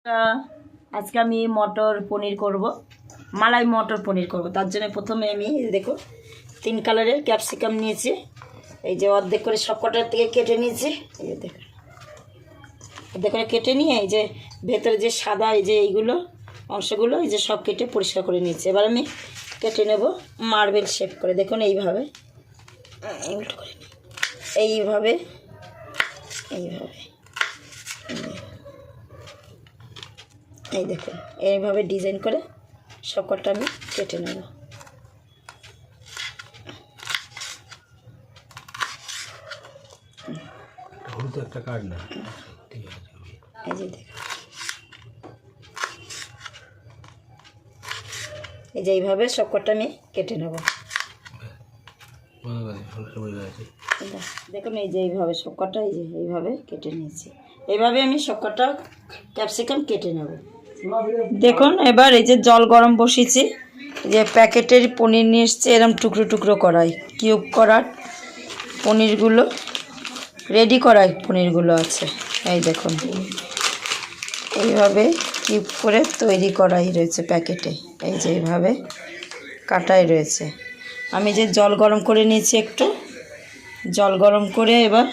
আজকে আমি মটর পনির করব, মালাই মটর পনির করব। তার জন্য প্রথমে আমি দেখো 3 কালারের ক্যাপসিকাম নিয়েছি, এই যে অর্ধেক করে সব কটার থেকে কেটে নিয়েছি। এই যে দেখো অর্ধেক করে কেটে নিয়ে এই যে ভেতরে যে সাদা এই যে এইগুলো অংশগুলো এই যে সব কেটে পরিষ্কার করে নিয়েছি। এবার আমি কেটে নেব মার্বেল শেপ করে। দেখুন এইভাবে উল্টো করে এইভাবে এইভাবে এই দেখুন এইভাবে ডিজাইন করে সব কটা আমি কেটে নেব। একটা কাট না, এই যে দেখুন এই যে এইভাবে সব কটা আমি কেটে নেব। দেখুন এই যে এইভাবে সব কটা এই যে এইভাবে কেটে নিয়েছি। এইভাবে আমি সব কটা ক্যাপসিকাম কেটে নেব। দেখুন এবার এই যে জল গরম বসিয়েছি, যে প্যাকেটের পনির নিয়ে এসছে এরকম টুকরো টুকরো করাই কিউব করার পনিরগুলো রেডি করাই পনিরগুলো আছে। এই দেখুন এইভাবে কিউব করে তৈরি করাই রয়েছে প্যাকেটে, এই যে এইভাবে কাটাই রয়েছে। আমি যে জল গরম করে নিয়েছি, একটু জল গরম করে এবার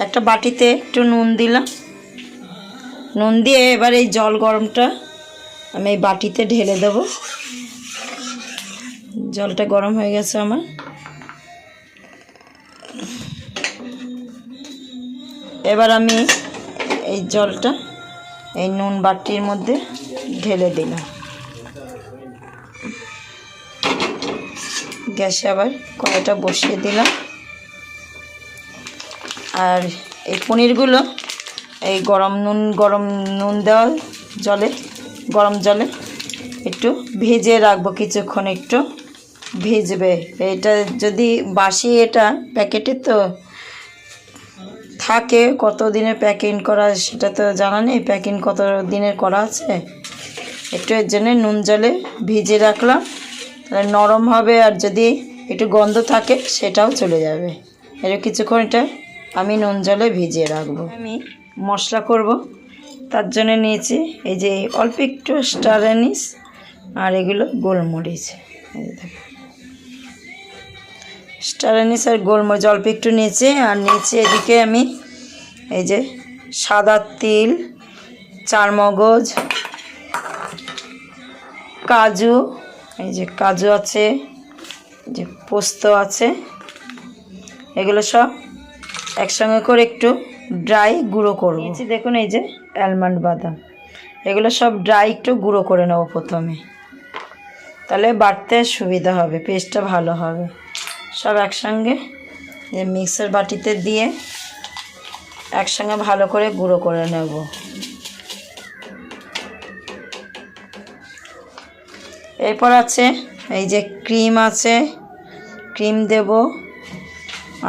একটা বাটিতে একটু নুন দিলাম, নুন দিয়ে এবার এই জল গরমটা আমি এই বাটিতে ঢেলে দেব। জলটা গরম হয়ে গেছে আমার। এবার আমি এই জলটা এই নুন বাটির মধ্যে ঢেলে দিলাম। গ্যাসে আবার কড়াইটা বসিয়ে দিলাম। আর এই পনিরগুলো এই গরম নুন দেওয়া জলে গরম জলে একটু ভেজে রাখবো, কিছুক্ষণ একটু ভিজবে। এটা যদি বাসি, এটা প্যাকেটে তো থাকে কত দিনের প্যাকিং করা সেটা তো জানা নেই, প্যাকিং কত দিনের করা আছে। একটু এর জন্যে নুন জলে ভিজে রাখলাম, তাহলে নরম হবে, আর যদি একটু গন্ধ থাকে সেটাও চলে যাবে। এর কিছুক্ষণ এটা আমি নুন জলে ভিজিয়ে রাখবো। আমি মশলা করব, তার জন্য নিয়েছি এই যে অল্প একটু স্টার অ্যানিস আর এগুলো গোলমরিচ। এই দেখো স্টার অ্যানিস আর গোলমরিচ অল্প একটু নিয়েছি। আর নিয়েছি এদিকে আমি এই যে সাদা তিল, চারমগজ, কাজু, এই যে কাজু আছে, যে পোস্ত আছে, এগুলো সব একসঙ্গে করে একটু ড্রাই গুঁড়ো করব। দেখুন এই যে অ্যালমন্ড বাদাম, এগুলো সব ড্রাই একটু গুঁড়ো করে নেব প্রথমে, তাহলে বাটতে সুবিধা হবে, পেস্টটা ভালো হবে। সব একসঙ্গে মিক্সার বাটিতে দিয়ে একসঙ্গে ভালো করে গুঁড়ো করে নেব। এরপর আছে এই যে ক্রিম আছে, ক্রিম দেব।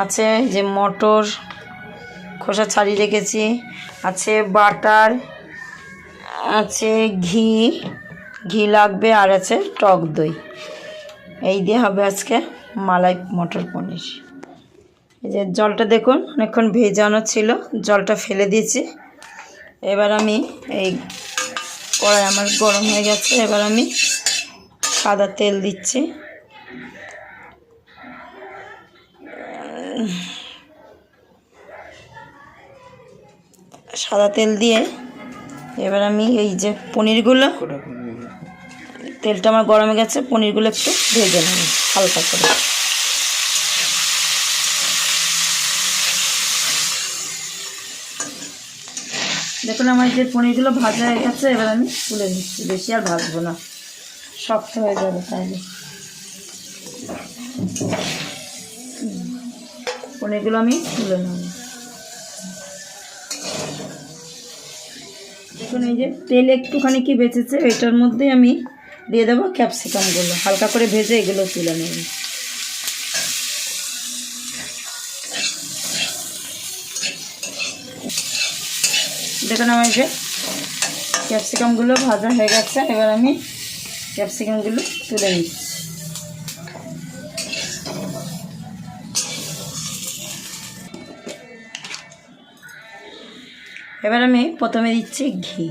আছে যে মটর খোসা ছাড়িয়ে রেখেছি, আছে বাটার, আছে ঘি লাগবে, আর আছে টক দই। এই দিয়ে হবে আজকে মালাই মটর পনির। এই যে জলটা দেখুন অনেকক্ষণ ভেজানো ছিল, জলটা ফেলে দিয়েছি। এবার আমি এই কড়াই আমার গরম হয়ে গেছে, এবার আমি সাদা তেল দিচ্ছি। সাদা তেল দিয়ে এবার আমি এই যে পনিরগুলো, তেলটা আমার গরম হয়ে গেছে, পনিরগুলো একটু ভেজে নেব হালকা করে। দেখুন আমার যে পনিরগুলো ভাজা হয়ে গেছে, এবার আমি তুলে নিচ্ছি, বেশি আর ভাজবো না, শক্ত হয়ে যাবে তাহলে। পনিরগুলো আমি তুলে নেব। দেখুন এই যে তেল একটুখানি কি বেঁচেছে, এটার মধ্যে আমি দিয়ে দেবো ক্যাপসিকামগুলো, হালকা করে ভেজে এগুলো তুলে নেব। দেখুন আমার যে ক্যাপসিকামগুলো ভাজা হয়ে গেছে, এবার আমি ক্যাপসিকামগুলো তুলে নিচ্ছি। এবার আমি প্রথমে দিচ্ছি ঘি।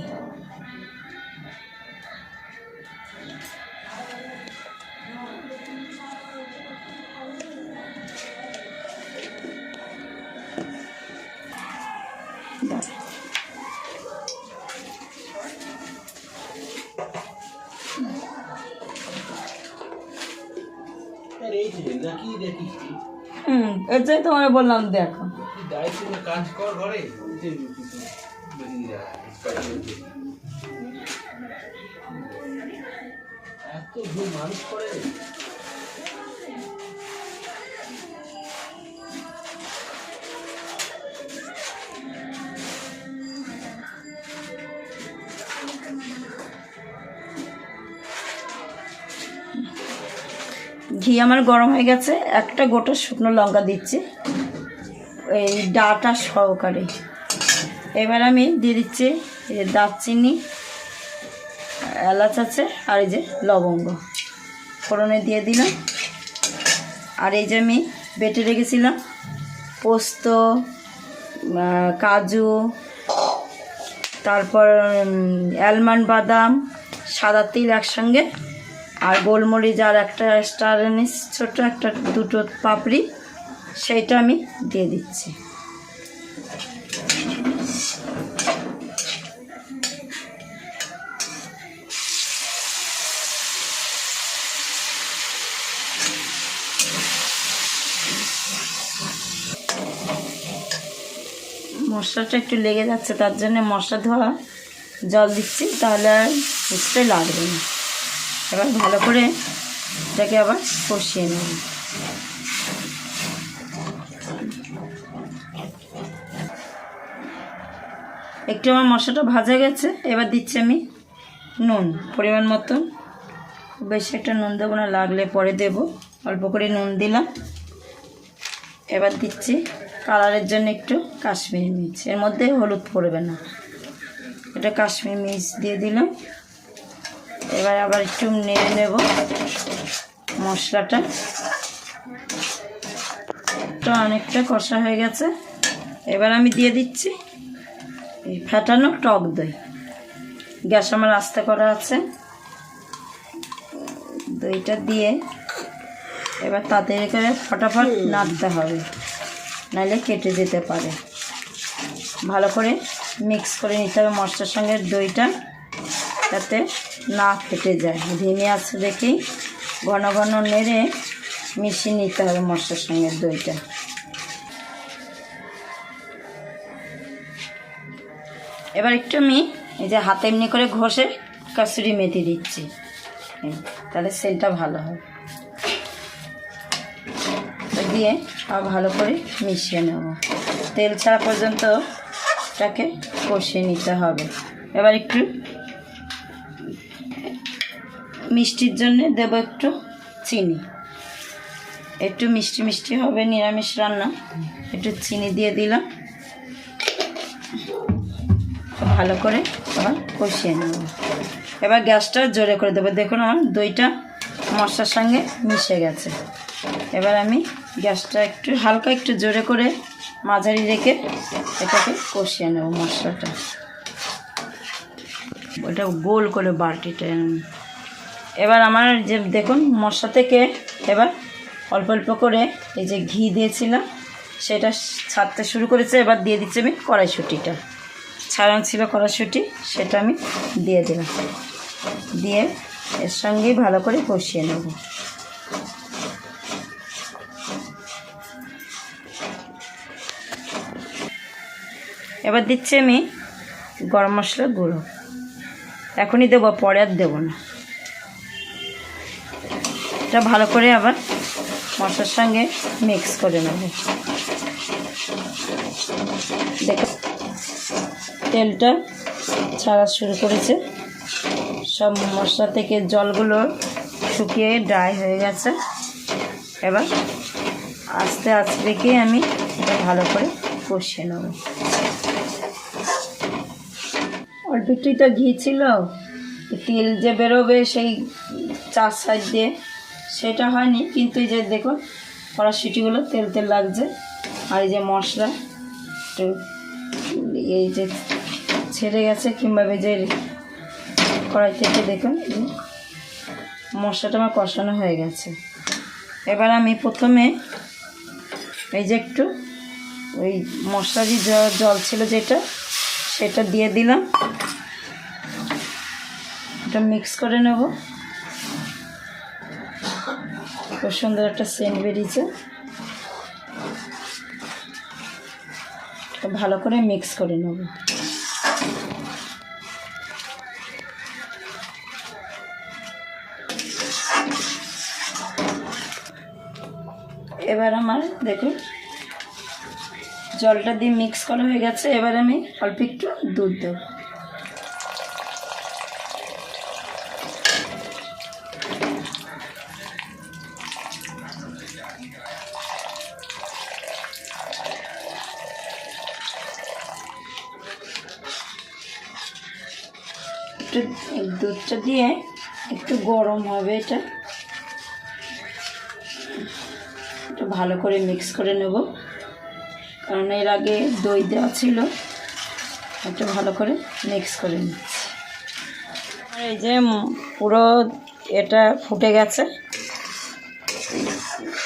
এটাই তোমার বললাম দেখো। কাজ কর ঘরে এত মানুষ করে। ঘি আমার গরম হয়ে গেছে, একটা গোটা শুকনো লঙ্কা দিচ্ছি এই ডাটা সহকারে। এবার আমি দিয়ে দিচ্ছি এই যে দারচিনি, এলাচ আছে, আর এই যে লবঙ্গ ফোড়নে দিয়ে দিলাম। আর এই যে আমি বেটে রেখেছিলাম পোস্ত, কাজু, তারপর আলমন্ড, বাদাম, সাদা তিল একসঙ্গে, আর গোলমরিচ, আর একটা স্টার এনিস ছোটো একটা দুটো পাপড়ি, সেইটা আমি দিয়ে দিচ্ছি। মশলাটা একটু লেগে যাচ্ছে, তার জন্য মশলা ধোয়া জল দিচ্ছি, তাহলে আর বুঝতে লাগবে না। এবার ভালো করে এটাকে আবার কষিয়ে নেব। একটু আমার মশলাটা ভাজা গেছে, এবার দিচ্ছি আমি নুন পরিমাণ মতন। খুব বেশি একটা নুন দেবো না, লাগলে পরে দেব। অল্প করে নুন দিলাম। এবার দিচ্ছি কালারের জন্য একটু কাশ্মীরি মির্চ, এর মধ্যে হলুদ পড়বে না, এটা কাশ্মীরি মির্চ দিয়ে দিলাম। এবার আবার একটু নেড়ে নেব মশলাটা। তো অনেকটা কষা হয়ে গেছে, এবার আমি দিয়ে দিচ্ছি এই ফেটানো টক দই। গ্যাস আমার আস্তে করা আছে। দইটা দিয়ে এবার তাড়াতাড়ি করে ফটাফট নাড়তে হবে, নাহলে কেটে যেতে পারে। ভালো করে মিক্স করে নিতে হবে মশলার সঙ্গে দইটা, যাতে না ফেটে যায়। ধিমে আঁচে রেখেই ঘন ঘন নেড়ে মিশিয়ে নিতে হবে মশলার সঙ্গে দইটা। এবার একটু আমি এই যে হাতে এমনি করে ঘষে কাসুরি মেথি দিচ্ছি, তাহলে সেলটা ভালো হয়। দিয়ে আবার ভালো করে মিশিয়ে নেব, তেল ছাড়া পর্যন্ত এটাকে কষিয়ে নিতে হবে। এবার একটু মিষ্টির জন্য দেব একটু চিনি, একটু মিষ্টি মিষ্টি হবে, নিরামিষ রান্না, একটু চিনি দিয়ে দিলাম। ভালো করে আবার কষিয়ে নেব। এবার গ্যাসটা জোরে করে দেবো। দেখুন আমার দইটা মশলার সঙ্গে মিশে গেছে। এবার আমি গ্যাসটা একটু হালকা একটু জোরে করে মাঝারি রেখে এটাকে কষিয়ে নেব মশলাটা। ওটা গোল করে বাটিটা। এবার আমার যে দেখুন মশলা থেকে এবার অল্প অল্প করে এই যে ঘি দিয়েছিলাম সেটা ছাড়তে শুরু করেছে। এবার দিয়ে দিচ্ছি আমি কড়াইশুঁটিটা, ছাড়ানো ছিল কড়াইশুঁটি, সেটা আমি দিয়ে দিলাম। দিয়ে এর সঙ্গেই ভালো করে কষিয়ে নেব। এবার দিচ্ছি আমি গরম মশলার গুঁড়ো, এখনই দেবো, পরে আর দেবো না। এটা ভালো করে আবার মশলার সঙ্গে মিক্স করে নেব। দেখো তেলটা ছাড়া শুরু করেছে, সব মশলা থেকে জলগুলো শুকিয়ে ড্রাই হয়ে গেছে। এবার আস্তে আস্তে রেখে আমি এটা ভালো করে কষিয়ে নেব। অল্প একটুই তো ঘি ছিল, তেল যে বেরোবে সেই চার সাইড দিয়ে সেটা হয়নি, কিন্তু এই যে দেখুন কড়াইশুঁটিগুলো তেল তেল লাগছে। আর এই যে মশলা একটু এই যে ছেড়ে গেছে কিংবা ভেজে কড়াই থেকে দেখুন মশলাটা আমার কষানো হয়ে গেছে। এবার আমি প্রথমে এই যে একটু ওই মশলারি জল ছিল যেটা সেটা দিয়ে দিলাম, এটা মিক্স করে নেব। খুব সুন্দর একটা সেন্ট বেরিয়েছে, ভালো করে মিক্স করে নেব। এবার আমার দেখুন জলটা দিয়ে মিক্স করা হয়ে গেছে। এবার আমি অল্প একটু দুধ দেব। একটু দুধটা দিয়ে একটু গরম হবে, এটা একটু ভালো করে মিক্স করে নেব, কারণ এর আগে দই দেওয়া ছিল। একটু ভালো করে মিক্স করে নিচ্ছি। এই যে পুরো এটা ফুটে গেছে,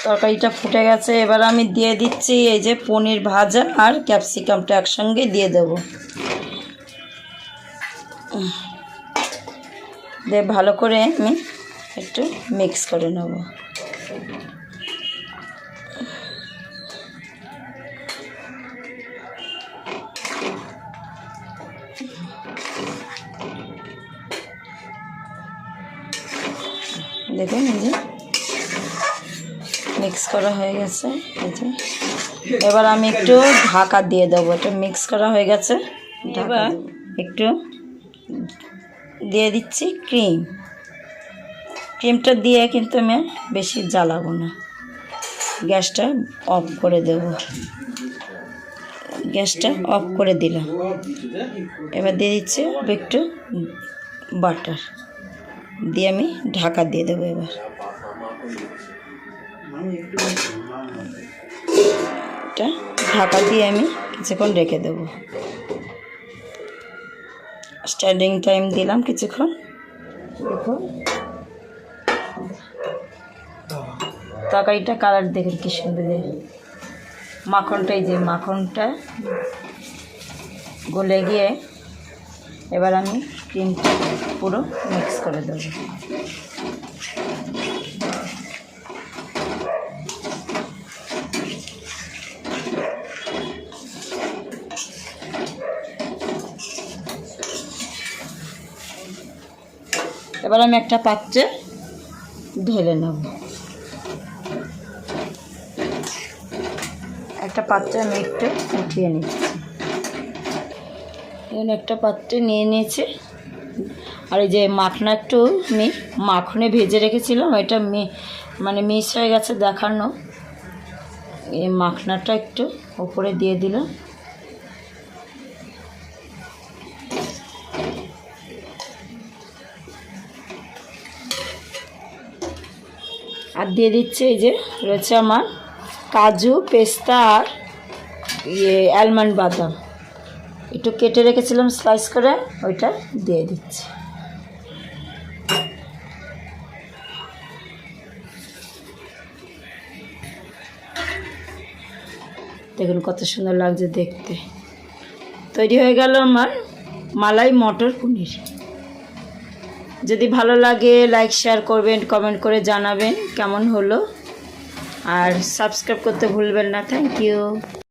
তরকারিটা ফুটে গেছে। এবার আমি দিয়ে দিচ্ছি এই যে পনির ভাজা আর ক্যাপসিকামটা একসঙ্গে দিয়ে দেবো। দিয়ে ভালো করে আমি একটু মিক্স করে নেব। দেখুন এই যে মিক্স করা হয়ে গেছে। এই যে এবার আমি একটু ঢাকা দিয়ে দেবো। এটা মিক্স করা হয়ে গেছে, এবার একটু দিয়ে দিচ্ছি ক্রিম। ক্রিমটা দিয়ে কিন্তু আমি বেশি জ্বালাবো না, গ্যাসটা অফ করে দেব। গ্যাসটা অফ করে দিলাম। এবার দিয়ে দিচ্ছি একটু বাটার দিয়ে আমি ঢাকা দিয়ে দেবো। এবার এটা ঢাকা দিয়ে আমি কিছুক্ষণ রেখে দেবো। স্ট্যান্ডিং টাইম দিলাম কিছুক্ষণ। দেখুন তরকারিটা কালার দেখুন কি সুন্দর। মাখনটা এই যে মাখনটা গলে গিয়ে এবার আমি ক্রিমটা পুরো মিক্স করে দেবো। এবার আমি একটা পাত্রে ঢেলে নেব। একটা পাত্রে আমি একটু উঠিয়ে নিচ্ছি। একটা পাত্রে নিয়ে নিয়েছি। আর এই যে মাখনা একটু আমি মাখনে ভেজে রেখেছিলাম, এটা মানে মিক্স হয়ে গেছে দেখানো। এই মাখনাটা একটু উপরে দিয়ে দিলাম। আর দিয়ে দিচ্ছে এই যে রয়েছে আমার কাজু, পেস্তা আর আলমন্ড বাদাম একটু কেটে রেখেছিলাম স্লাইস করে, ওইটা দিয়ে দিচ্ছি। দেখুন কত সুন্দর লাগছে দেখতে। তৈরি হয়ে গেল আমার মালাই মটর পনির। যদি ভালো লাগে লাইক শেয়ার করবেন, কমেন্ট করে জানাবেন কেমন হলো, আর সাবস্ক্রাইব করতে ভুলবেন না। Thank you.